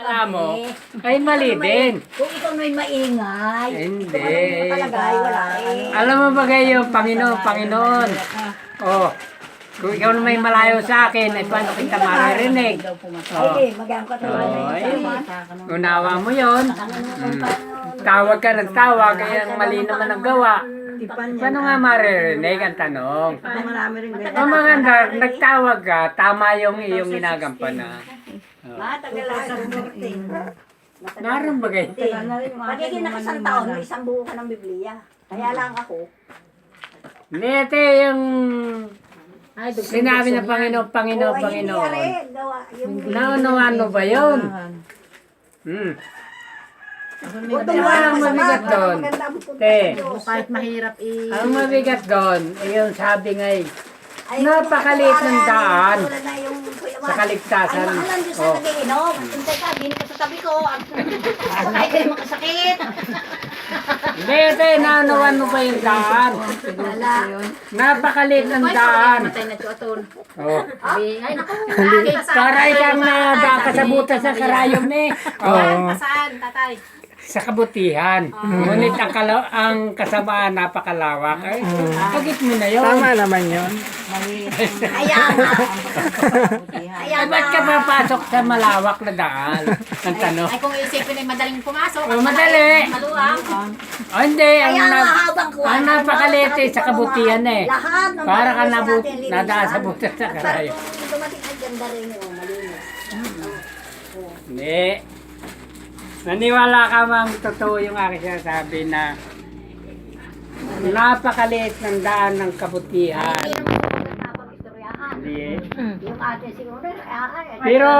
Alam mo, ay mali din. Kung ikaw may maingay, Hindi. ito mo nakalagay, wala eh. Alam mo ba kayo, Panginoon. Oh, kung ikaw na may malayo sa akin, ay paano kita maririnig? Oh. Ay, magang ka Oh, ay, naman. unawa mo yun. Tawag ka ng tawag, kaya mali naman ang gawa. Paano nga maririnig ang tanong? Marami rin O maganda, nagtawag ka, tama yung iyong ginagampanan. Matagal ako. Naroon ba kayo? Pagiging nakasang taon, may isang buo ka ng Biblia. Kaya lang ako. Nete yung sinabi ng Panginoon, Panginoon, Hindi Panginoon. are, gawa. Yung Naunawan mo ba yun? Hmm. Huwag Ano ang mabigat doon? Te, Kahit mahirap ang mabigat doon, yung sabi ngay, Ay, napakaliit ng daan tulad na yung Kuya sa Juan. kaligtasan. Ay, mahalan Diyos Oh. na nagiinom. Hintay ka, hindi ka sa tabi ko. Sakay kayo makasakit. Nete, naunawan mo ba yung daan? Wala. Napakaliit ng daan. Matay na tuatol. Oh. Ay, naku. Para ikang nakakasabutan sa karayom eh. Oh. Saan, tatay? Sa kabutihan. Ngunit ang kasamaan napakalawak. Ay, pagit mo na yun. Tama naman yun. Ayan. Ay, Ayan ba't ka papasok sa malawak na daan? Ang tanong. Ay, kung isipin ay madaling pumasok. Oh, madali. Maluwang. Oh, hindi. Kaya nga habang kuha. Ang napakaliit eh, sa kabutihan eh. Lahat ng Para ka bagay sa atin, nadaan sa linisan. butas sa Pero karayom. kung dumating ang ganda rin yung malinis. Hindi. Naniwala ka mang totoo yung aking sinasabi na napakaliit ng daan ng kabutihan. Hindi naman maganda pang istoryahan. Hindi eh. Yung atin siguro, Pero